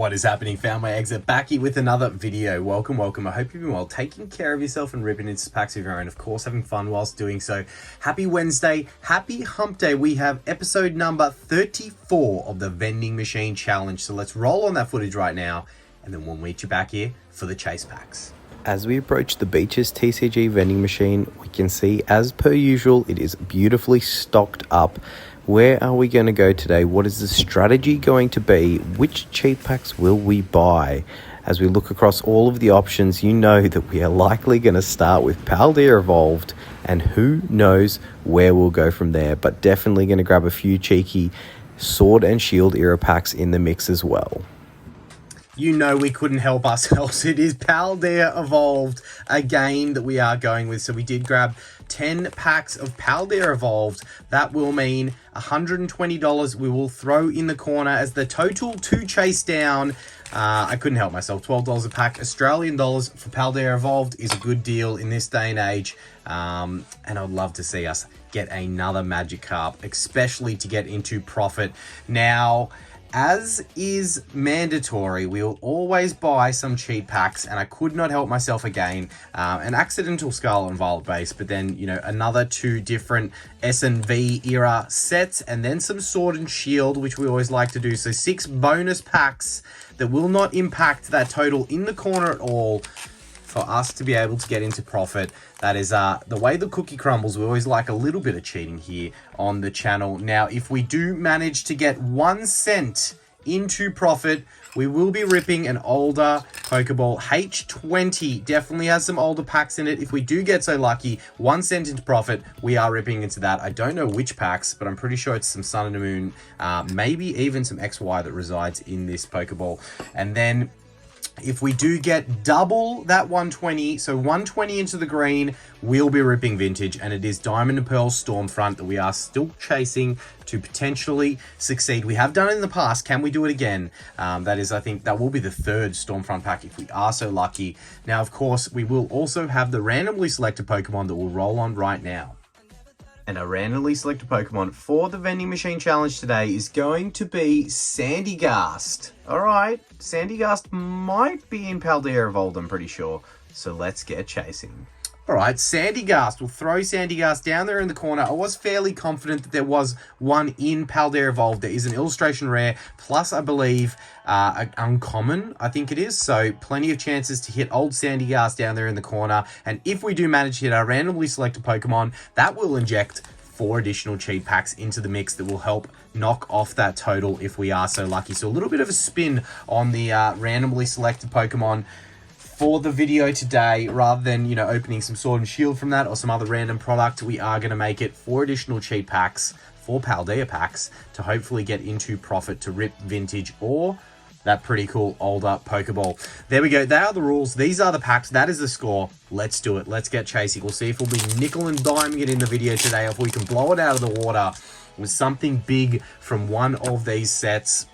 What is happening, found my exit back here with another video. Welcome. I hope you've been well, taking care of yourself and ripping into packs of your own, of course, having fun whilst doing so. Happy Wednesday, happy hump day. We have episode number 34 of the Vending Machine Challenge. So let's roll on that footage right now, and then we'll meet you back here for the chase packs. As we approach the Beaches TCG vending machine, we can see, as per usual, it is beautifully stocked up. Where are we going to go today? What is the strategy going to be? Which cheat packs will we buy? As we look across all of the options, you know that we are likely going to start with Paldea Evolved, and who knows where we'll go from there, but definitely going to grab a few cheeky Sword and Shield era packs in the mix as well. You know we couldn't help ourselves. It is Paldea Evolved again that we are going with. So we did grab 10 packs of Paldea Evolved. That will mean $120 we will throw in the corner as the total to chase down. I couldn't help myself. $12 a pack. Australian dollars for Paldea Evolved is a good deal in this day and age. And I'd love to see us get another Magikarp, especially to get into profit. Now, as is mandatory, we will always buy some cheat packs, and I could not help myself again. An accidental Scarlet and Violet base, but then, you know, another 2 different S&V era sets, and then some Sword and Shield, which we always like to do. So 6 bonus packs that will not impact that total in the corner at all, for us to be able to get into profit. That is the way the cookie crumbles. We always like a little bit of cheating here on the channel. Now, if we do manage to get 1 cent into profit, we will be ripping an older Pokeball. H20 definitely has some older packs in it. If we do get so lucky, 1 cent into profit, we are ripping into that. I don't know which packs, but I'm pretty sure it's some Sun and Moon, maybe even some XY that resides in this Pokeball. And then if we do get double that 120, so 120 into the green, we'll be ripping vintage, and it is Diamond and Pearl Stormfront that we are still chasing to potentially succeed. We have done it in the past. Can we do it again? That is, I think, that will be the 3rd Stormfront pack if we are so lucky. Now, of course, we will also have the randomly selected Pokemon that will roll on right now. And a randomly selected Pokemon for the Vending Machine Challenge today is going to be Sandygast. Alright, Sandygast might be in Paldea Evolved, I'm pretty sure. So let's get chasing. Alright, Sandygast. We'll throw Sandygast down there in the corner. I was fairly confident that there was one in Paldea Evolved. There is an illustration rare, plus I believe an uncommon, I think it is. So plenty of chances to hit old Sandygast down there in the corner. And if we do manage to hit our randomly selected Pokemon, that will inject 4 additional cheat packs into the mix that will help knock off that total if we are so lucky. So a little bit of a spin on the randomly selected Pokemon for the video today, rather than, you know, opening some Sword and Shield from that or some other random product. We are going to make it 4 additional cheat packs, 4 Paldea packs, to hopefully get into profit to rip vintage or that pretty cool older Pokeball. There we go. They are the rules. These are the packs. That is the score. Let's do it. Let's get chasing. We'll see if we'll be nickel and diming it in the video today, or if we can blow it out of the water with something big from one of these sets.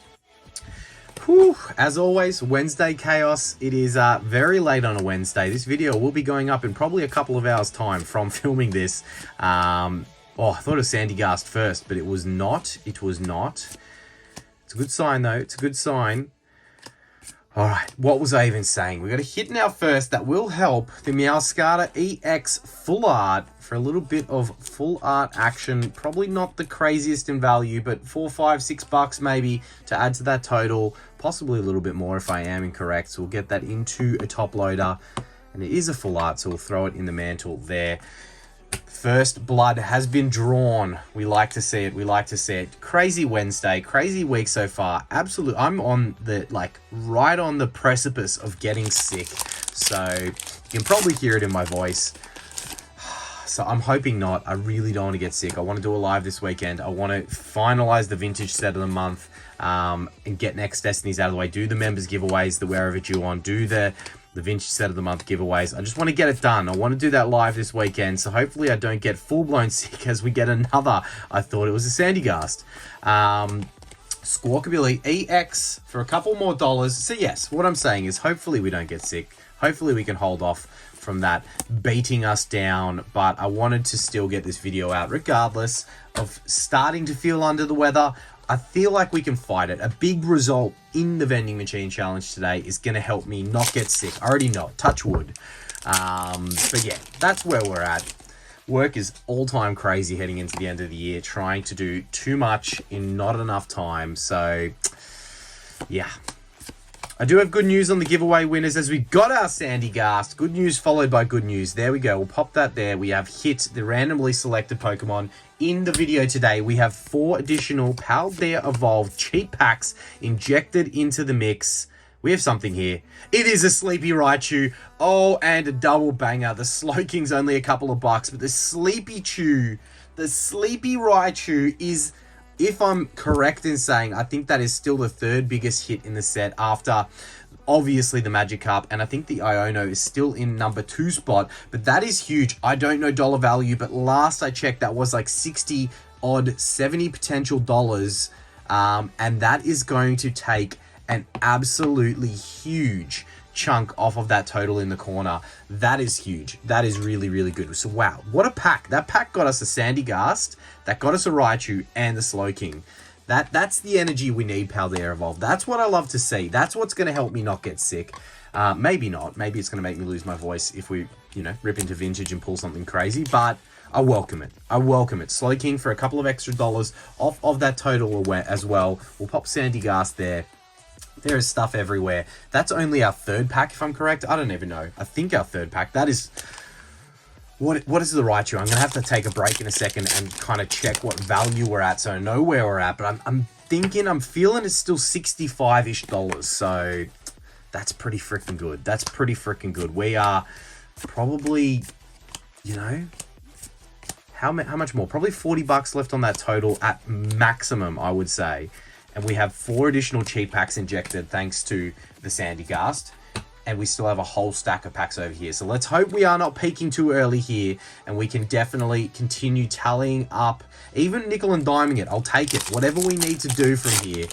Whew. As always, Wednesday chaos. It is very late on a Wednesday. This video will be going up in probably a couple of hours time from filming this. I thought it was Sandygast first, but it was not. It was not. It's a good sign, though. It's a good sign. All right, what was I even saying? We got a hit now first that will help the Meowscarada EX Full Art for a little bit of full art action. Probably not the craziest in value, but $4, $5, $6 maybe to add to that total. Possibly a little bit more if I am incorrect. So we'll get that into a top loader. And it is a full art, so we'll throw it in the mantle there. First blood has been drawn. We like to see it. We like to see it. Crazy Wednesday, crazy week so far. Absolutely. I'm on the, right on the precipice of getting sick. So you can probably hear it in my voice. So I'm hoping not. I really don't want to get sick. I want to do a live this weekend. I want to finalize the vintage set of the month, and get Next Destinies out of the way. Do the members giveaways that we're overdue on. Do the vintage set of the month giveaways. I just want to get it done. I want to do that live this weekend. So hopefully I don't get full-blown sick as we get another. I thought it was a Sandygast. Squawkabilly EX for a couple more dollars. So yes, what I'm saying is hopefully we don't get sick. Hopefully we can hold off from that beating us down, but I wanted to still get this video out regardless of starting to feel under the weather. I feel like we can fight it. A big result in the vending machine challenge today is going to help me not get sick. I already know it. Touch wood. But yeah, that's where we're at. Work is all-time crazy heading into the end of the year, trying to do too much in not enough time. So, yeah. I do have good news on the giveaway winners as we got our Sandy Gast. Good news followed by good news. There we go. We'll pop that there. We have hit the randomly selected Pokemon. In the video today, we have 4 additional Paldea Evolved cheat packs injected into the mix. We have something here. It is a Sleepy Raichu. Oh, and a double banger. The Slowking's only a couple of bucks, but the Sleepy Raichu is, if I'm correct in saying, I think that is still the 3rd biggest hit in the set after obviously the Magikarp, and I think the Iono is still in number 2 spot, but that is huge. I don't know dollar value, but last I checked that was like 60 odd, 70 potential dollars, and that is going to take an absolutely huge chunk off of that total in the corner. That is huge. That is really, really good. So wow, what a pack. That pack got us a Sandy Gast, that got us a Raichu, and the Slowking. That's the energy we need, Paldea Evolved. That's what I love to see. That's what's going to help me not get sick. Maybe not. Maybe it's going to make me lose my voice if we, rip into Vintage and pull something crazy, but I welcome it. I welcome it. Slowking for a couple of extra dollars off of that total as well. We'll pop Sandy Gast there. There is stuff everywhere. That's only our 3rd pack, if I'm correct. I don't even know. I think our 3rd pack. That is... What is the Raichu? I'm going to have to take a break in a second and kind of check what value we're at so I know where we're at. But I'm feeling it's still 65-ish dollars. So that's pretty freaking good. That's pretty freaking good. We are probably, how much more? Probably 40 bucks left on that total at maximum, I would say. And we have 4 additional cheat packs injected thanks to the Sandy Gast. And we still have a whole stack of packs over here. So let's hope we are not peaking too early here. And we can definitely continue tallying up. Even nickel and diming it. I'll take it. Whatever we need to do from here.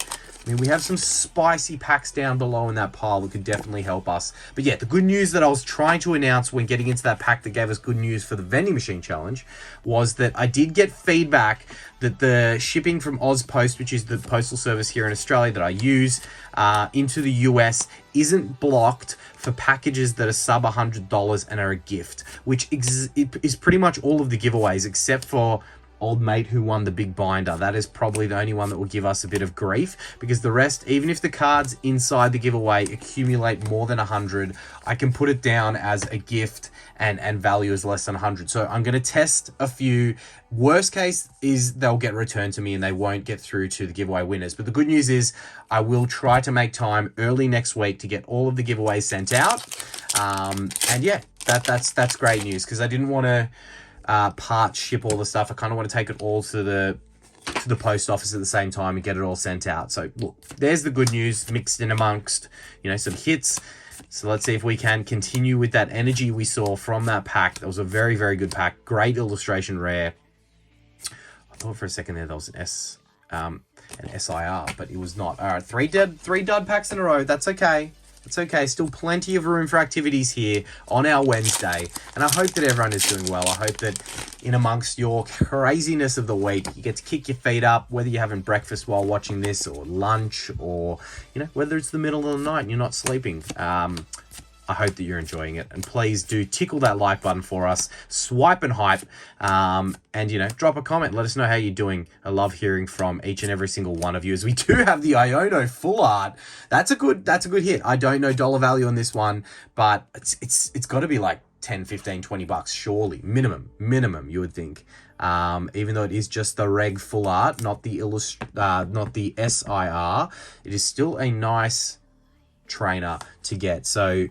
I mean, we have some spicy packs down below in that pile that could definitely help us. But yeah, the good news that I was trying to announce when getting into that pack that gave us good news for the Vending Machine Challenge was that I did get feedback that the shipping from Ozpost, which is the postal service here in Australia that I use, into the US isn't blocked for packages that are sub $100 and are a gift, which is pretty much all of the giveaways except for old mate who won the big binder. That is probably the only one that will give us a bit of grief, because the rest, even if the cards inside the giveaway accumulate more than 100, I can put it down as a gift and value is less than 100. So I'm going to test a few. Worst case is they'll get returned to me and they won't get through to the giveaway winners. But the good news is I will try to make time early next week to get all of the giveaways sent out. And yeah, that's great news, because I didn't want to part ship all the stuff. I kind of want to take it all to the post office at the same time and get it all sent out. So look, there's the good news mixed in amongst, some hits. So let's see if we can continue with that energy we saw from that pack. That was a very, very good pack. Great illustration rare. I thought for a second there was an SIR, but it was not. All right, three dud packs in a row. That's okay. It's okay. Still plenty of room for activities here on our Wednesday. And I hope that everyone is doing well. I hope that in amongst your craziness of the week, you get to kick your feet up, whether you're having breakfast while watching this or lunch or, whether it's the middle of the night and you're not sleeping. I hope that you're enjoying it. And please do tickle that like button for us. Swipe and hype. And, drop a comment. Let us know how you're doing. I love hearing from each and every single one of you, as we do have the Iono full art. That's a good hit. I don't know dollar value on this one, but it's got to be like 10, 15, 20 bucks, surely. Minimum, you would think. Even though it is just the reg full art, not the SIR, it is still a nice trainer to get. So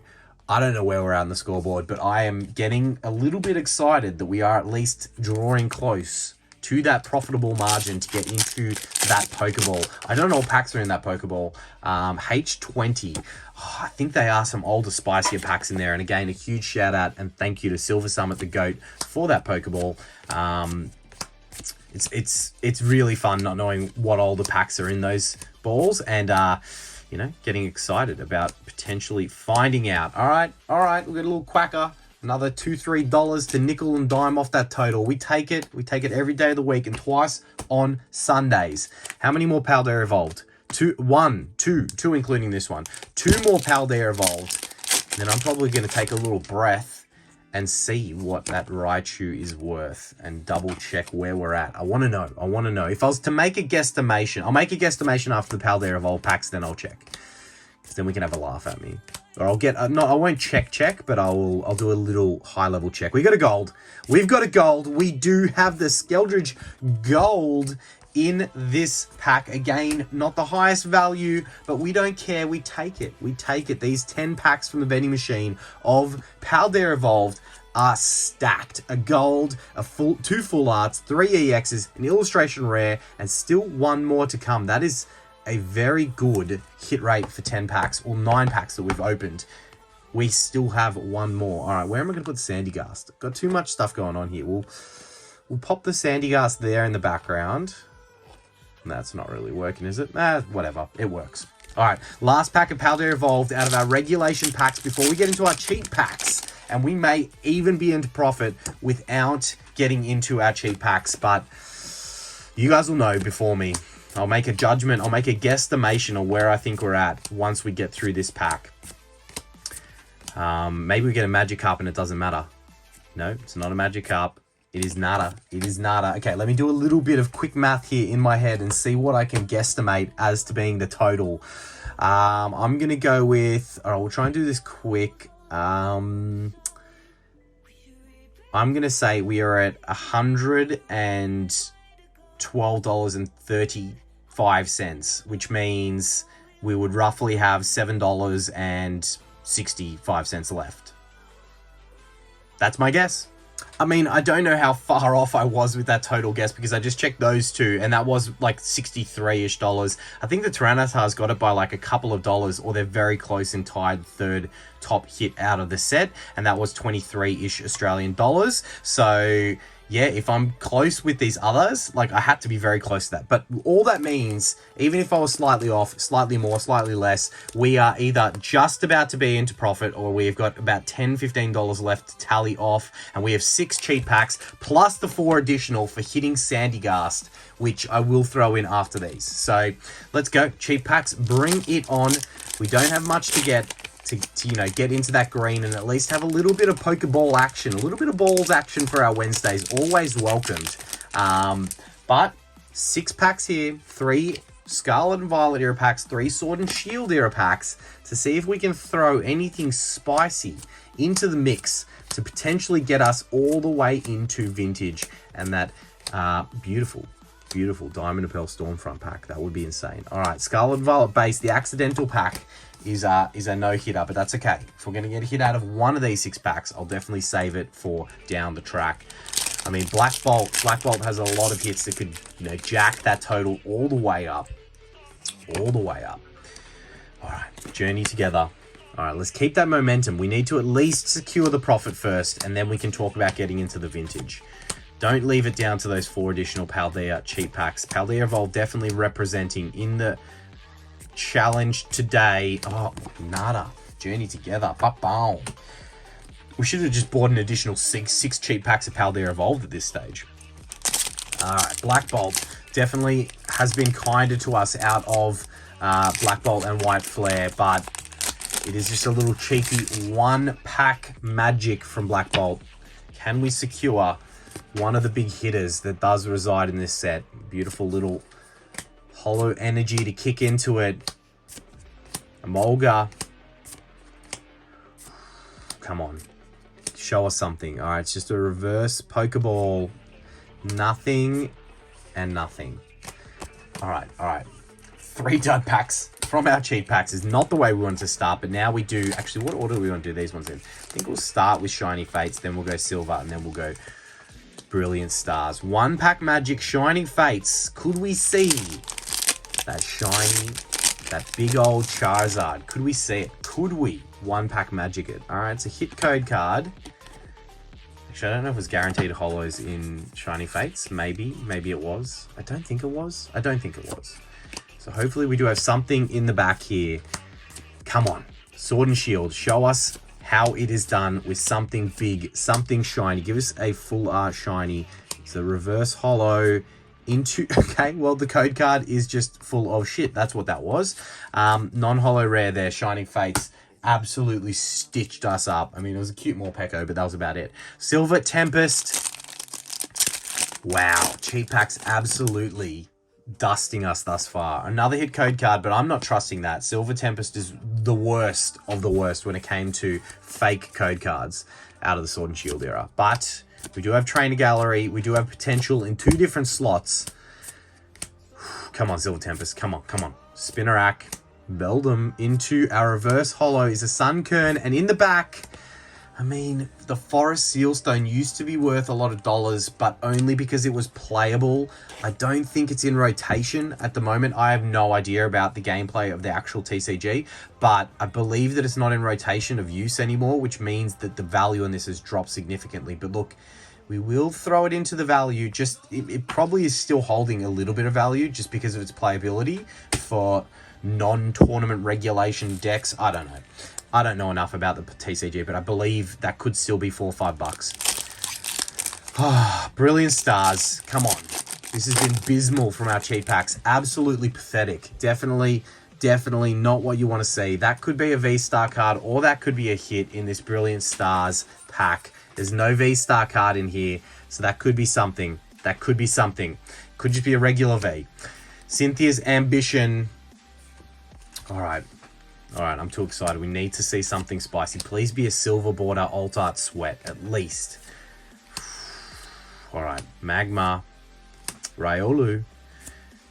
I don't know where we're at on the scoreboard, but I am getting a little bit excited that we are at least drawing close to that profitable margin to get into that Pokeball. I don't know what packs are in that Pokeball. H20. Oh, I think they are some older, spicier packs in there. And again, a huge shout out and thank you to Silver Summit the GOAT for that Pokeball. It's really fun not knowing what older packs are in those balls, and getting excited about potentially finding out. All right, we've got a little quacker. Another $2-3 to nickel and dime off that total. We take it. We take it every day of the week and twice on Sundays. How many more Paldea Evolved? Two, including this one. 2 more Paldea Evolved. Then I'm probably going to take a little breath and see what that Raichu is worth and double check where we're at. I want to know. I want to know. If I was to make a guesstimation, I'll make a guesstimation after the Paldea Evolved packs, then I'll check. Because then we can have a laugh at me. Or I'll get, no, I won't check, but I'll do a little high-level check. We got a gold. We've got a gold. We do have the Skeldridge gold in this pack. Again, not the highest value, but we don't care. We take it. We take it. These 10 packs from the vending machine of Paldea Evolved are stacked. A gold, 2 full arts, 3 EXs, an illustration rare, and still 1 more to come. That is a very good hit rate for 10 packs or 9 packs that we've opened. We still have 1 more. All right, where am I going to put the Sandygast? Got too much stuff going on here. We'll pop the Sandygast there in the background. That's not really working, is it? Whatever. It works. All right, last pack of Paldea Evolved out of our regulation packs before we get into our cheap packs. And we may even be into profit without getting into our cheap packs, but you guys will know before me. I'll make a judgment. I'll make a guesstimation of where I think we're at once we get through this pack. Maybe we get a Magikarp and it doesn't matter. No, it's not a Magikarp. It is nada. It is nada. Okay, let me do a little bit of quick math here in my head and see what I can guesstimate as to being the total. I'm going to go with... All right, we'll try and do this quick. I'm going to say we are at $112.35, which means we would roughly have $7.65 left. That's my guess. I mean, I don't know how far off I was with that total guess because I just checked those two and that was like $63-ish. I think the Tyranitar's got it by like a couple of dollars, or they're very close and tied third top hit out of the set, and that was 23-ish Australian dollars. So yeah, if I'm close with these others, like I had to be very close to that. But all that means, even if I was slightly off, slightly more, slightly less, we are either just about to be into profit or we've got about $10, $15 left to tally off. And we have 6 cheap packs plus the 4 additional for hitting Sandygast, which I will throw in after these. So let's go. Cheap packs, bring it on. We don't have much to get. To you know, get into that green and at least have a little bit of Pokeball action, a little bit of balls action for our Wednesdays, always welcomed. But 6 packs here, 3 Scarlet and Violet era packs, 3 Sword and Shield era packs, to see if we can throw anything spicy into the mix to potentially get us all the way into Vintage and that beautiful Diamond and Pearl Stormfront pack. That would be insane. All right, Scarlet and Violet base, the accidental pack is a no-hitter, but that's okay. If we're going to get a hit out of one of these 6 packs, I'll definitely save it for down the track. I mean, Black Bolt has a lot of hits that could, you know, jack that total all the way up. All the way up. All right, journey together. All right, let's keep that momentum. We need to at least secure the profit first, and then we can talk about getting into the Vintage. Don't leave it down to those 4 additional Paldea cheap packs. Paldea Evolved definitely representing in the challenge today. Oh, nada. Journey together. Ba-boom. We should have just bought an additional 6 cheap packs of Paldea Evolved at this stage. Alright, Black Bolt definitely has been kinder to us out of Black Bolt and White Flare, but it is just a little cheeky 1-pack magic from Black Bolt. Can we secure one of the big hitters that does reside in this set? Beautiful little Holo Energy to kick into it. Emolga. Come on. Show us something. All right, it's just a reverse Pokeball. Nothing and nothing. All right. 3 dud packs from our cheap packs is not the way we want to start, but now we do. Actually, what order do we want to do these ones in? I think we'll start with Shiny Fates, then we'll go Silver, and then we'll go Brilliant Stars. 1-pack magic, Shining Fates. Could we see that shiny, that big old Charizard? Could we see it? Could we 1-pack magic it? All right, it's a hit code card. Actually, I don't know if it was guaranteed holos in Shiny Fates. Maybe it was. I don't think it was. So hopefully we do have something in the back here. Come on, Sword and Shield. Show us how it is done with something big, something shiny. Give us a full art shiny. It's a reverse holo into... Okay, well, the code card is just full of shit. That's what that was. Non-holo rare there, Shining Fates. Absolutely stitched us up. I mean, it was a cute Morpeko, but that was about it. Silver Tempest. Wow, cheap packs absolutely dusting us thus far. Another hit code card, but I'm not trusting that. Silver Tempest is the worst of the worst when it came to fake code cards out of the Sword and Shield era. But we do have Trainer Gallery. We do have potential in 2 different slots. Come on, Silver Tempest. Come on, come on. Spinnerack. Beldum into our reverse holo is a Sunkern. And in the back... I mean, the Forest Sealstone used to be worth a lot of dollars, but only because it was playable. I don't think it's in rotation at the moment. I have no idea about the gameplay of the actual TCG, but I believe that it's not in rotation of use anymore, which means that the value on this has dropped significantly. But look, we will throw it into the value. Just it probably is still holding a little bit of value just because of its playability for non-tournament regulation decks. I don't know. I don't know enough about the TCG, but I believe that could still be $4 or $5. Brilliant Stars. Come on. This has been abysmal from our cheap packs. Absolutely pathetic. Definitely not what you want to see. That could be a V-Star card, or that could be a hit in this Brilliant Stars pack. There's no V-Star card in here, so that could be something. That could be something. Could just be a regular V. Cynthia's Ambition. All right, I'm too excited. We need to see something spicy. Please be a Silver Border Alt Art Sweat, at least. All right, Magma, Riolu.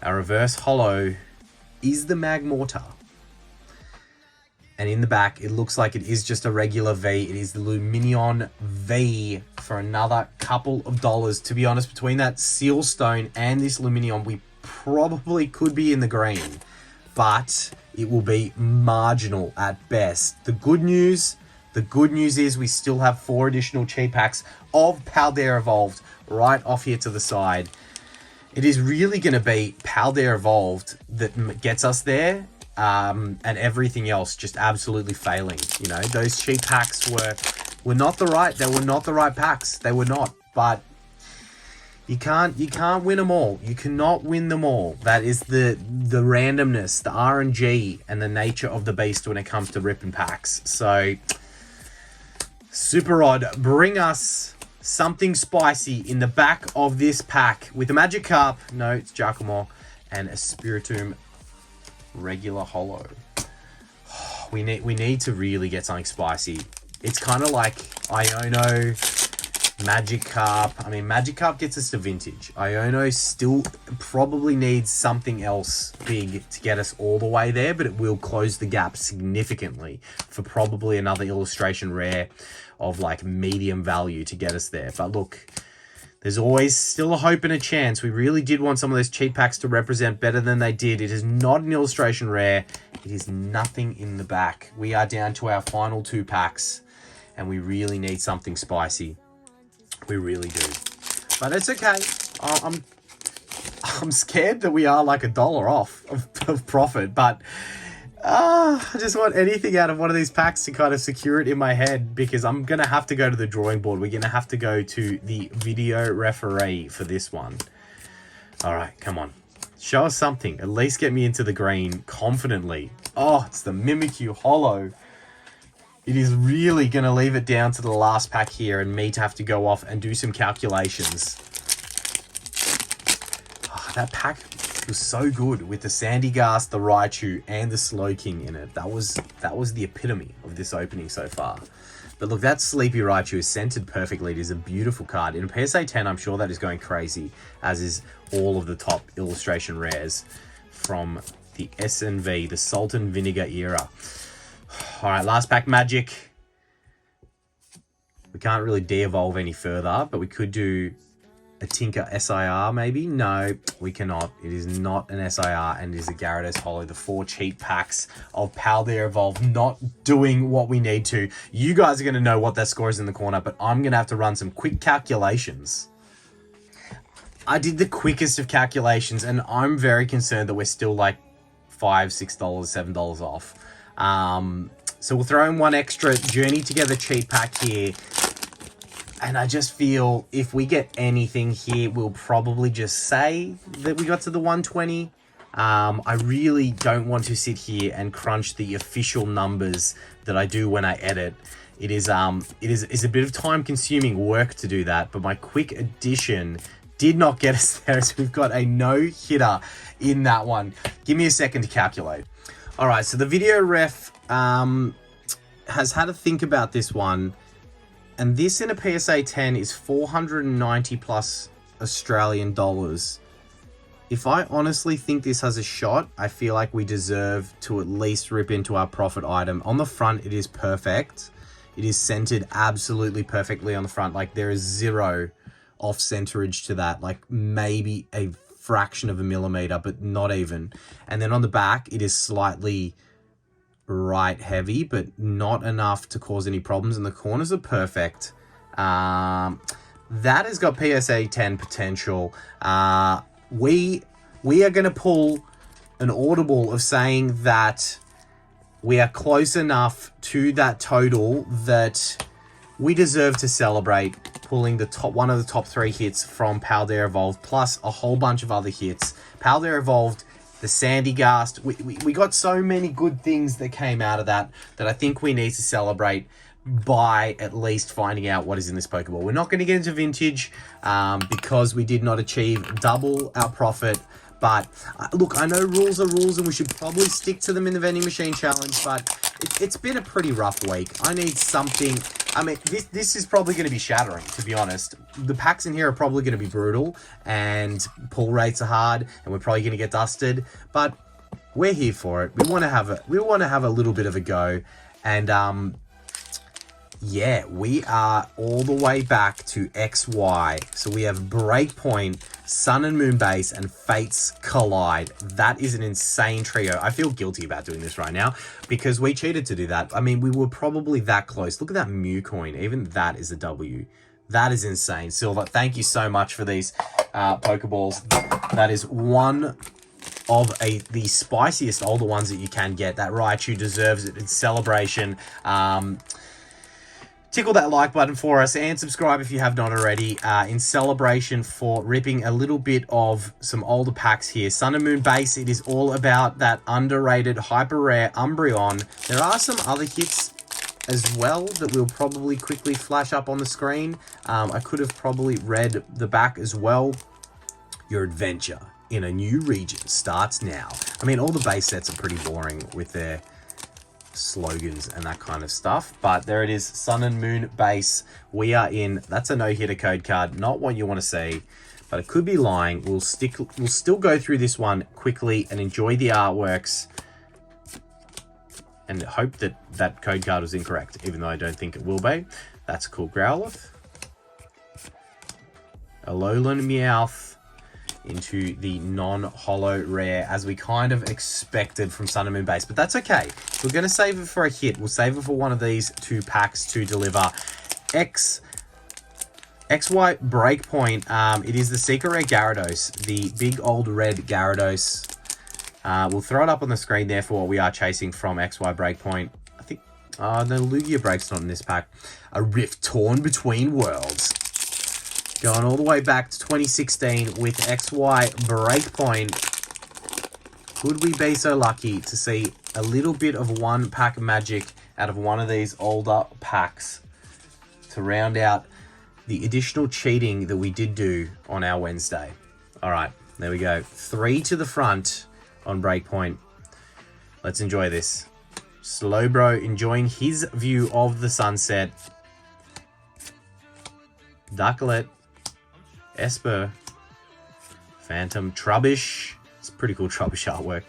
Our reverse holo is the Magmortar. And in the back, it looks like it is just a regular V. It is the Luminion V for another couple of dollars. To be honest, between that Sealstone and this Luminion, we probably could be in the green. But it will be marginal at best. The good news is we still have 4 additional cheap packs of Paldea Evolved right off here to the side. It is really going to be Paldea Evolved that gets us there, and everything else just absolutely failing. You know, those cheap packs were not the right. They were not the right packs. They were not. But you can't win them all. You cannot win them all. That is the randomness, the RNG, and the nature of the beast when it comes to ripping packs. So, Super Odd, bring us something spicy in the back of this pack with a Magikarp. No, it's Giacomo, and a Spiritomb regular holo. We need to really get something spicy. It's kind of like Iono, Magikarp. I mean, Magikarp gets us to Vintage. Iono still probably needs something else big to get us all the way there, but it will close the gap significantly for probably another illustration rare of like medium value to get us there. But look, there's always still a hope and a chance. We really did want some of those cheap packs to represent better than they did. It is not an illustration rare. It is nothing in the back. We are down to our final 2 packs, and we really need something spicy. We really do. But it's okay. I'm scared that we are like $1 off of profit, but I just want anything out of one of these packs to kind of secure it in my head, because I'm going to have to go to the drawing board. We're going to have to go to the video referee for this one. All right, come on. Show us something. At least get me into the green confidently. Oh, it's the Mimikyu Holo. It is really going to leave it down to the last pack here and me to have to go off and do some calculations. Oh, that pack was so good with the Sandygast, the Raichu, and the Slowking in it. That was the epitome of this opening so far. But look, that Sleepy Raichu is centered perfectly. It is a beautiful card. In a PSA 10, I'm sure that is going crazy, as is all of the top illustration rares from the SNV, the Salt and Vinegar era. All right, last pack Magic. We can't really de-evolve any further, but we could do a Tinker SIR maybe. No, we cannot. It is not an SIR, and it is a Gyarados Holo. The 4 cheap packs of Paldea Evolved not doing what we need to. You guys are going to know what that score is in the corner, but I'm going to have to run some quick calculations. I did the quickest of calculations, and I'm very concerned that we're still like $5, $6, $7 off. So we'll throw in one extra Journey Together cheat pack here. And I just feel if we get anything here, we'll probably just say that we got to the 120. I really don't want to sit here and crunch the official numbers that I do when I edit. It is a bit of time-consuming work to do that, but my quick addition did not get us there, so we've got a no-hitter in that one. Give me a second to calculate. All right, so the video ref has had to think about this one. And this in a PSA 10 is 490 plus Australian dollars. If I honestly think this has a shot, I feel like we deserve to at least rip into our profit item. On the front, it is perfect. It is centered absolutely perfectly on the front. Like there is zero off centerage to that. Like maybe a fraction of a millimeter, but not even. And then on the back, it is slightly right heavy, but not enough to cause any problems, and the corners are perfect. That has got PSA 10 potential. We are going to pull an audible of saying that we are close enough to that total that we deserve to celebrate pulling one of the top 3 hits from Paldea Evolved, plus a whole bunch of other hits. Paldea Evolved, the Sandy Gast, we got so many good things that came out of that I think we need to celebrate by at least finding out what is in this Pokeball. We're not going to get into vintage because we did not achieve double our profit. But look, I know rules are rules and we should probably stick to them in the vending machine challenge, but it's been a pretty rough week. I need something. I mean, this is probably going to be shattering, to be honest. The packs in here are probably going to be brutal and pull rates are hard and we're probably going to get dusted, but we're here for it. We want to have a little bit of a go. And yeah, we are all the way back to XY. So we have Breakpoint, Sun and Moon Base, and Fates Collide. That is an insane trio. I feel guilty about doing this right now because we cheated to do that. I mean, we were probably that close. Look at that Mew coin. Even that is a W. That is insane. Silver, thank you so much for these Pokeballs. That is one of the spiciest older ones that you can get. That Raichu deserves it in celebration. Tickle that like button for us and subscribe if you have not already in celebration for ripping a little bit of some older packs here. Sun and Moon Base, it is all about that underrated hyper rare Umbreon. There are some other hits as well that we'll probably quickly flash up on the screen. I could have probably read the back as well. Your adventure in a new region starts now. I mean, all the base sets are pretty boring with their slogans and that kind of stuff, but there it is. Sun and Moon Base, we are in. That's a no-hitter code card, not what you want to see, but it could be lying. We'll still go through this one quickly and enjoy the artworks and hope that that code card was incorrect, even though I don't think it will be. That's a cool Growlithe, Alolan Meowth into the non-holo rare, as we kind of expected from Sun and Moon Base, but that's okay. We're going to save it for a hit. We'll save it for one of these 2 packs to deliver. XY Breakpoint, it is the Secret Rare Gyarados, the big old red Gyarados. We'll throw it up on the screen there for what we are chasing from XY Breakpoint. I think, the Lugia Break's not in this pack. A Rift Torn Between Worlds. Going all the way back to 2016 with XY Breakpoint. Could we be so lucky to see a little bit of one pack magic out of one of these older packs to round out the additional cheating that we did do on our Wednesday? All right, there we go. 3 to the front on Breakpoint. Let's enjoy this. Slowbro enjoying his view of the sunset. Ducklet. Esper, Phantom, Trubbish. It's pretty cool Trubbish artwork.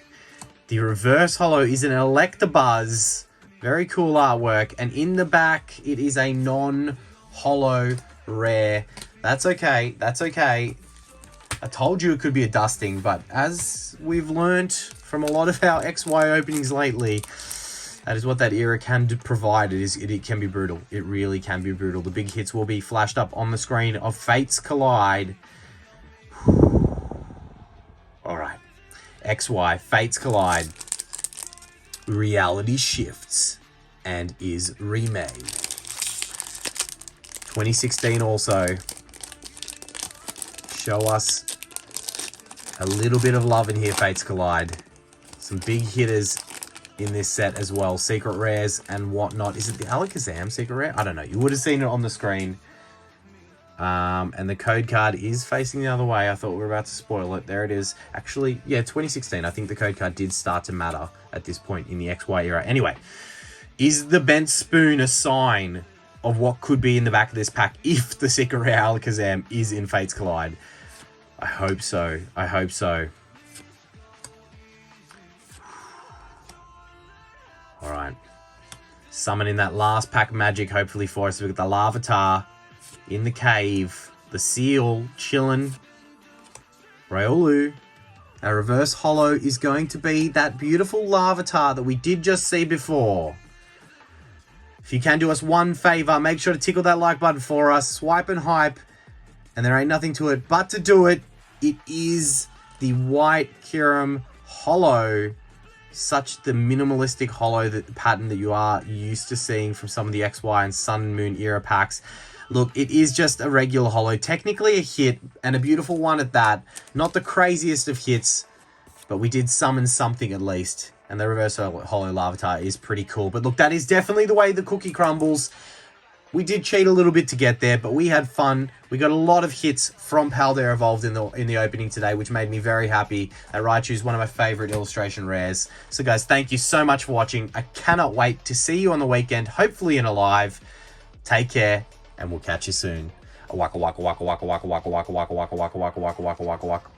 The reverse holo is an Electabuzz. Very cool artwork. And in the back, it is a non-holo rare. That's okay. That's okay. I told you it could be a dusting, but as we've learnt from a lot of our XY openings lately, that is what that era can provide. It can be brutal. It really can be brutal. The big hits will be flashed up on the screen of Fates Collide. All right. XY, Fates Collide. Reality shifts. and is remade. 2016 also. Show us a little bit of love in here, Fates Collide. Some big hitters in this set as well. Secret rares and whatnot. Is it the Alakazam secret rare? I don't know. You would have seen it on the screen. And the code card is facing the other way. I thought we were about to spoil it. There it is. Actually, yeah, 2016. I think the code card did start to matter at this point in the XY era. Anyway, is the bent spoon a sign of what could be in the back of this pack if the secret rare Alakazam is in Fates Collide? I hope so. I hope so. All right. Summoning that last pack of magic, hopefully for us. We've got the Larvitar in the cave. The Seal chilling. Riolu. Our reverse holo is going to be that beautiful Larvitar that we did just see before. If you can do us one favor, make sure to tickle that like button for us. Swipe and hype. And there ain't nothing to it but to do it. It is the white Kyurem holo. Such the minimalistic holo pattern that you are used to seeing from some of the XY and Sun and Moon era packs. Look, it is just a regular holo. Technically a hit, and a beautiful one at that. Not the craziest of hits, but we did summon something at least. And the reverse holo Larvitar is pretty cool. But look, that is definitely the way the cookie crumbles. We did cheat a little bit to get there, but we had fun. We got a lot of hits from Paldea Evolved in the opening today, which made me very happy. That Raichu is one of my favorite illustration rares. So guys, thank you so much for watching. I cannot wait to see you on the weekend, hopefully in a live. Take care, and we'll catch you soon. Waka waka waka waka waka waka waka waka waka waka waka waka waka waka waka waka.